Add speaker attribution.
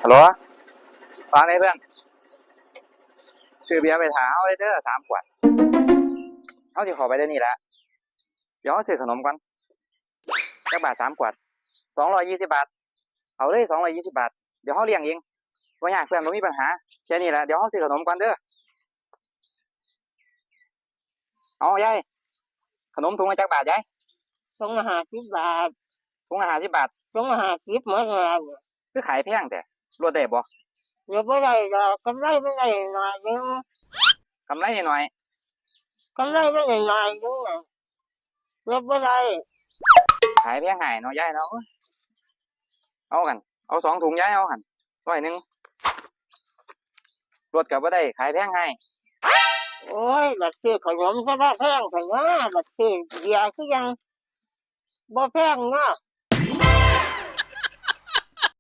Speaker 1: ฮัลโหลฟังได้เพื่อนซื้อเบียร์ไปถาเอาเลยเด้อ3 ขวดเอาสิขอไปได้นี่แหละเดี๋ยวซื้อขนมก่อนจักบาท3 ขวด220 บาทเอาเลย220 บาทเดี๋ยวเขาเลี้ยงเองบ่ยากเพื่อนบ่มีปัญหาแค่นี้แหละเดี๋ยวเขาซื้อขนมก่อนเด้อเอายายขนมถุงละจักบาทยาย
Speaker 2: ถุงละ50 บาท
Speaker 1: ถุงละ50 บาท
Speaker 2: ถุงละ50หมดแล้ว
Speaker 1: คือขายแพงแต่ลดได้บ่
Speaker 2: เดี๋ยวบ่ได้ดอกกำไรไม่ได้หน่อยนึง
Speaker 1: กำไรหน่อย
Speaker 2: กำไรไม่ได้หน่อยนึงลดบ่ได้
Speaker 1: ขายแพงให้เนาะยายเนาะเอากันเอา2 ถุงยายเอาหั่น100ลดก็บ่ได้ขายแพงให้
Speaker 2: โอ้ยบัดซื้อขนมซะว่าแพงแต่ว่าบัดซื้อเบียร์คือยังบ่แพงเนาะ